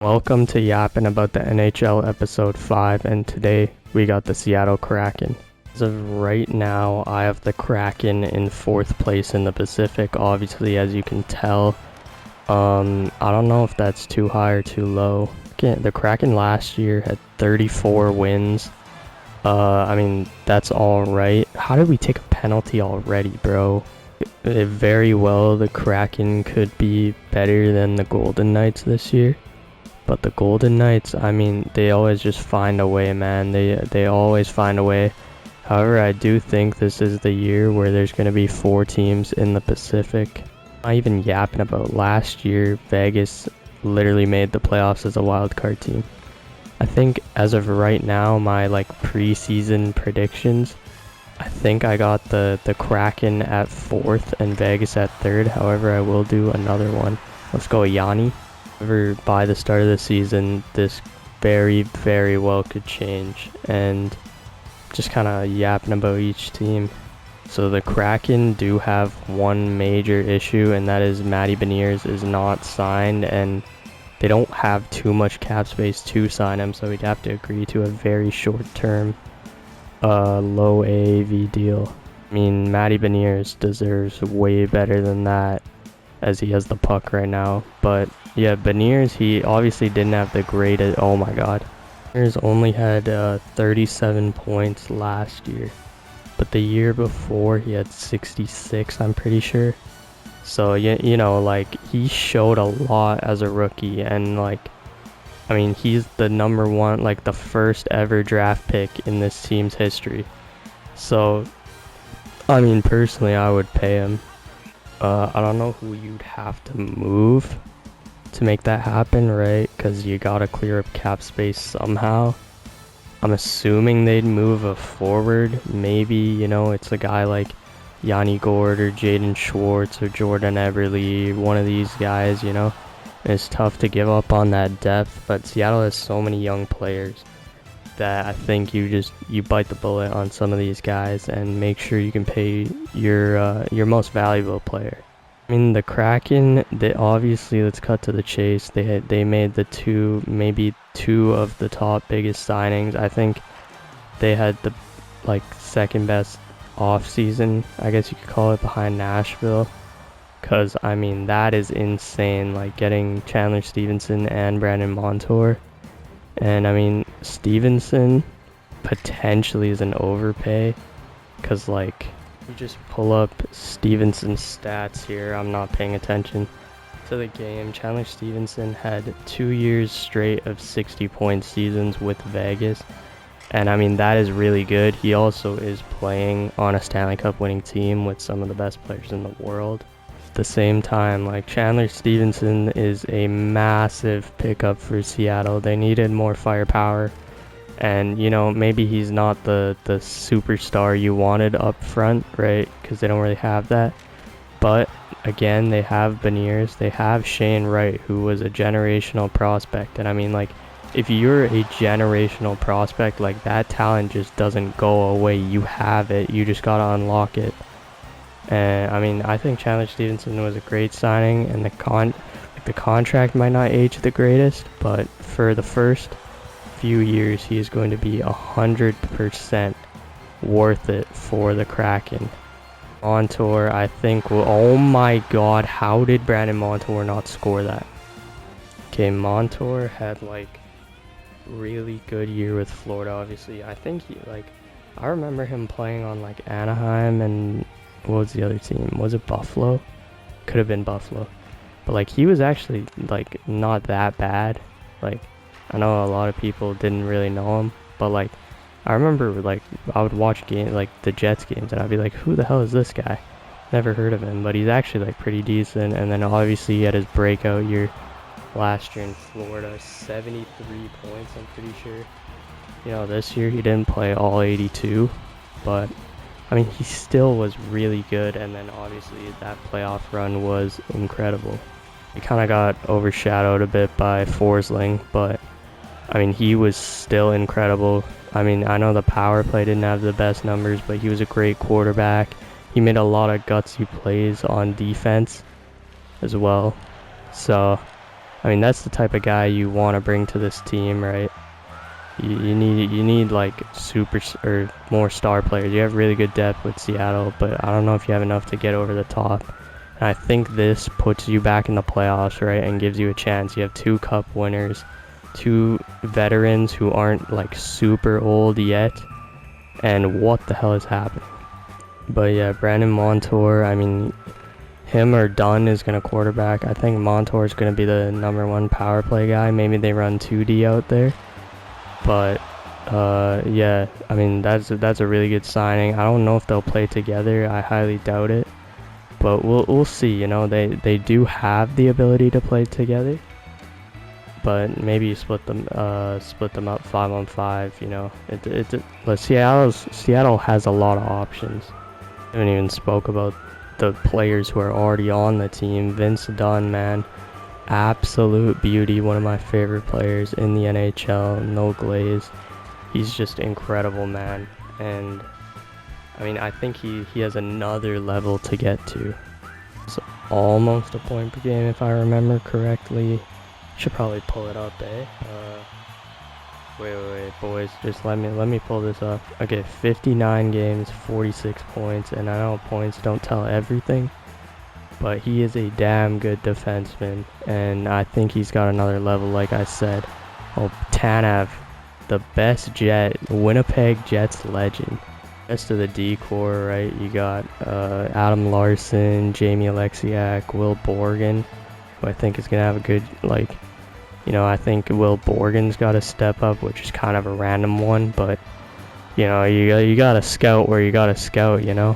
Welcome to Yapping About the NHL episode 5, and today we got the Seattle Kraken. As of right now, I have the Kraken in 4th place in the Pacific, obviously, as you can tell. I don't know if that's too high or too low. The Kraken last year had 34 wins. That's alright. How did we take a penalty already, bro? Very well, the Kraken could be better than the Golden Knights this year. But the Golden Knights, they always just find a way, man. They always find a way. However, I do think this is the year where there's going to be 4 teams in the Pacific. Not even yapping about last year, Vegas literally made the playoffs as a wild card team. I think as of right now, my preseason predictions, I think I got the Kraken at 4th and Vegas at 3rd. However, I will do another one. Let's go Yanni. However, by the start of the season, this very, very well could change, and just kind of yapping about each team. So the Kraken do have one major issue, and that is Matty Beniers is not signed, and they don't have too much cap space to sign him, so we'd have to agree to a very short-term, low AAV deal. Matty Beniers deserves way better than that, as he has the puck right now. But yeah, Beniers, he obviously didn't have the greatest. Oh my god, Beniers only had 37 points last year, but the year before he had 66, I'm pretty sure. So he showed a lot as a rookie, and he's the number one, the first ever draft pick in this team's history. So personally, I would pay him. I don't know who you'd have to move to make that happen, right? Because you gotta clear up cap space somehow. I'm assuming they'd move a forward. Maybe, it's a guy like Yanni Gourde or Jaden Schwartz or Jordan Eberle, one of these guys, It's tough to give up on that depth, but Seattle has so many young players that I think you bite the bullet on some of these guys and make sure you can pay your most valuable player. The Kraken, obviously, let's cut to the chase. They made maybe two of the top biggest signings. I think they had the second best off season, I guess you could call it, behind Nashville. Cause that is insane. Getting Chandler Stevenson and Brandon Montour. And Stevenson potentially is an overpay, because you just pull up Stevenson's stats here. I'm not paying attention to the game. Chandler Stevenson had 2 years straight of 60-point seasons with Vegas, and that is really good. He also is playing on a Stanley Cup winning team with some of the best players in the world. At the same time, Chandler Stevenson is a massive pickup for Seattle. They needed more firepower, and maybe he's not the superstar you wanted up front, right? Because they don't really have that. But again, they have Beniers, they have Shane Wright, who was a generational prospect, and if you're a generational prospect, that talent just doesn't go away. You have it, you just gotta unlock it. And I think Chandler Stevenson was a great signing, and the contract might not age the greatest, but for the first few years, he is going to be 100% worth it for the Kraken. Montour, I think, oh my god, how did Brandon Montour not score that? Okay, Montour had really good year with Florida, obviously. I think I remember him playing on Anaheim, and what was the other team? Was it Buffalo? Could have been Buffalo. But he was actually not that bad. I know a lot of people didn't really know him, but I remember I would watch the Jets games, and I'd be like, who the hell is this guy? Never heard of him, but he's actually pretty decent. And then obviously he had his breakout year last year in Florida, 73 points, I'm pretty sure. This year he didn't play all 82, but he still was really good. And then obviously that playoff run was incredible. He kind of got overshadowed a bit by Forsling, but he was still incredible. I know the power play didn't have the best numbers, but he was a great quarterback. He made a lot of gutsy plays on defense as well. So I mean, that's the type of guy you want to bring to this team, right? You need like super or more star players. You have really good depth with Seattle, but I don't know if you have enough to get over the top. And I think this puts you back in the playoffs, right, and gives you a chance. You have 2 cup winners, 2 veterans who aren't like super old yet, and what the hell is happening? But yeah, Brandon Montour, I mean, him or Dunn is going to quarterback. I think Montour is going to be the #1 power play guy. Maybe they run 2D out there. But yeah, I mean, that's a really good signing. I don't know if they'll play together. I highly doubt it. But we'll see, you know. They do have the ability to play together. But maybe you split them up 5-on-5, you know. But Seattle has a lot of options. I haven't even spoke about the players who are already on the team. Vince Dunn, man, absolute beauty, one of my favorite players in the NHL, no glaze. He's just incredible, man. And I mean, I think he has another level to get to. It's almost a point per game if I remember correctly. Should probably pull it up, eh? Wait, boys, just let me pull this up. Okay, 59 games, 46 points, and I know points don't tell everything, but he is a damn good defenseman, and I think he's got another level, like I said. Oh, Tanev, the best Jet, Winnipeg Jets legend. Rest of the D-core, right? You got Adam Larson, Jamie Alexiak, Will Borgen, who I think is gonna have a good, like, you know, I think Will Borgen's got to step up, which is kind of a random one, but you know, you got to scout where you got to scout, you know.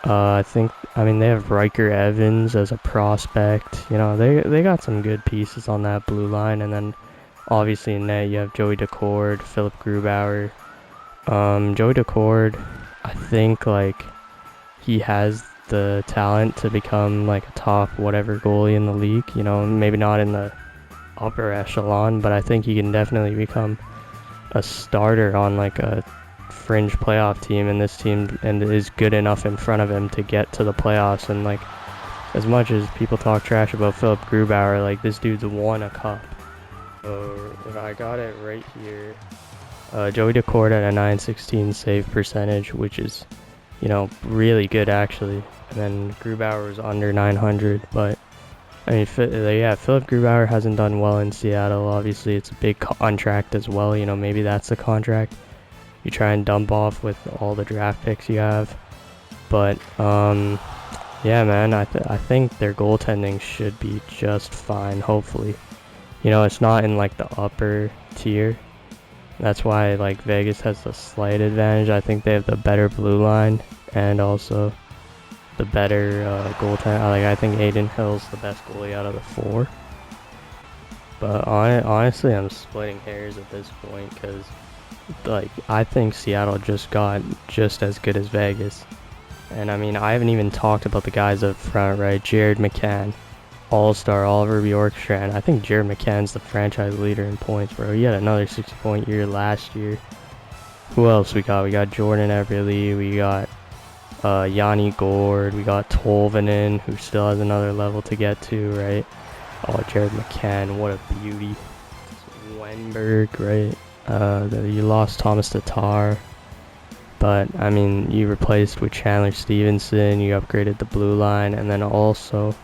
I mean, they have Riker Evans as a prospect. You know, they got some good pieces on that blue line, and then obviously in net you have Joey Decord, Philip Grubauer. Joey Decord, I think like he has the talent to become like a top whatever goalie in the league. You know, maybe not in the upper echelon, but I think he can definitely become a starter on like a fringe playoff team in this team, and is good enough in front of him to get to the playoffs. And like, as much as people talk trash about Philip Grubauer, like, this dude's won a cup. So I got it right here. Joey Decord at a .916 save percentage, which is, you know, really good actually. And then Grubauer was under 900, but I mean, yeah, Philip Grubauer hasn't done well in Seattle. Obviously, it's a big contract as well. You know, maybe that's the contract you try and dump off with all the draft picks you have. But yeah, man, I think their goaltending should be just fine. Hopefully, you know, it's not in like the upper tier. That's why like Vegas has the slight advantage. I think they have the better blue line and also the better goaltender. Like, I think Aiden Hill's the best goalie out of the 4. But honestly, I'm splitting hairs at this point because, like, I think Seattle just got just as good as Vegas. And I mean, I haven't even talked about the guys up front, right? Jared McCann, all-star, Oliver Bjorkstrand. I think Jared McCann's the franchise leader in points, bro. He had another 60-point year last year. Who else we got? We got Jordan Everly. We got Yanni Gord, we got Tolvanen, who still has another level to get to, right? Oh, Jared McCann, what a beauty. Wenberg, right? You lost Thomas Tatar, but I mean, you replaced with Chandler Stevenson, you upgraded the blue line, and then also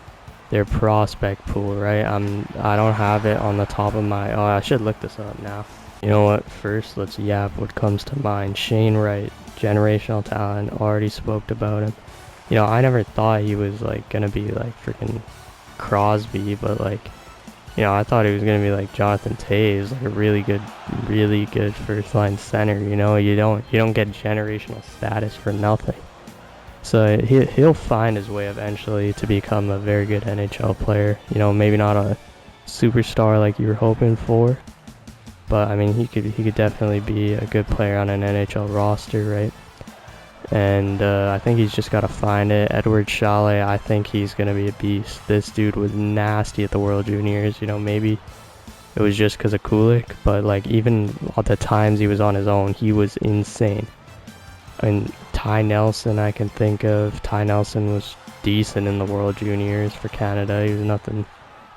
their prospect pool, right? I don't have it on the top of my, oh, I should look this up now. You know what, first let's yap what comes to mind. Shane Wright, generational talent, already spoke about him. You know, I never thought he was like gonna be like freaking Crosby, but like, you know, I thought he was gonna be like Jonathan Toews, like a really good first line center. You know, you don't get generational status for nothing. So he'll find his way eventually to become a very good NHL player. You know, maybe not a superstar like you were hoping for, but I mean, he could definitely be a good player on an NHL roster, right? And I think he's just got to find it. Edward Chalet, I think he's going to be a beast. This dude was nasty at the World Juniors. You know, maybe it was just because of Kulik, but like, even at the times he was on his own, he was insane. And Ty Nelson, I can think of. Ty Nelson was decent in the World Juniors for Canada. He was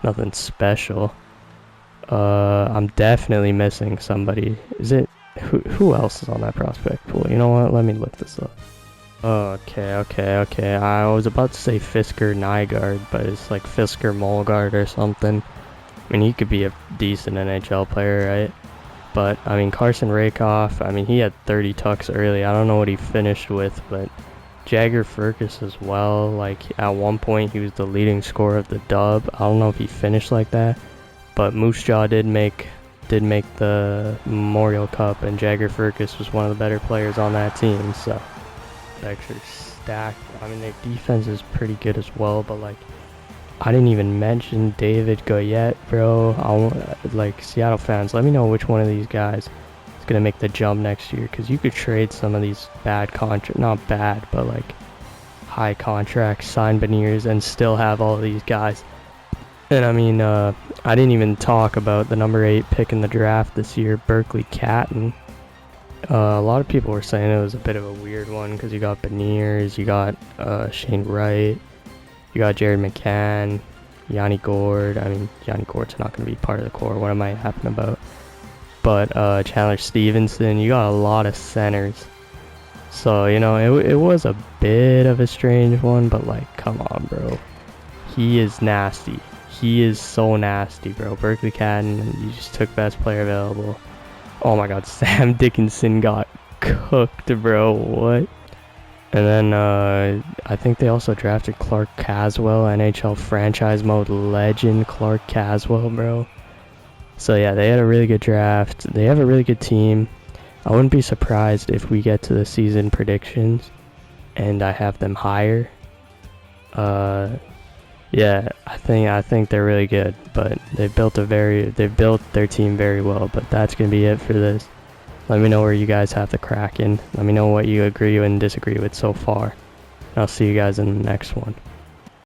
Nothing special. I'm definitely missing somebody. Is it who else is on that prospect pool? You know what? Let me look this up. Okay. I was about to say Fisker Nygaard, but it's like Fisker Molgaard or something. I mean, he could be a decent NHL player, right? But I mean, Carson Rakoff, I mean, he had 30 tucks early. I don't know what he finished with, but Jagger Firkus as well. Like at one point, he was the leading scorer of the dub. I don't know if he finished like that, but Moose Jaw did make the Memorial Cup, and Jagger Firkus was one of the better players on that team. So actually stacked. I mean, their defense is pretty good as well, but like, I didn't even mention David Goyette, bro. Like, Seattle fans, let me know which one of these guys is gonna make the jump next year, because you could trade some of these not bad, but like high contract sign veneers and still have all of these guys. And I mean, I didn't even talk about the number 8 pick in the draft this year, Berkeley Catton. A lot of people were saying it was a bit of a weird one because you got Beniers, you got Shane Wright, you got Jared McCann, Yanni Gord. I mean, Yanni Gord's not going to be part of the core. What am I yapping about? But Chandler Stevenson, you got a lot of centers. So, you know, it was a bit of a strange one, but like, come on, bro. He is nasty. He is so nasty, bro. Berkeley Catton, you just took best player available. Oh my god, Sam Dickinson got cooked, bro. What? And then I think they also drafted Clark Caswell, NHL franchise mode legend Clark Caswell, bro. So yeah, they had a really good draft. They have a really good team. I wouldn't be surprised if we get to the season predictions and I have them higher. Yeah, I think they're really good, but they've built their team very well. But that's gonna be it for this. Let me know where you guys have the Kraken. Let me know what you agree and disagree with so far. And I'll see you guys in the next one.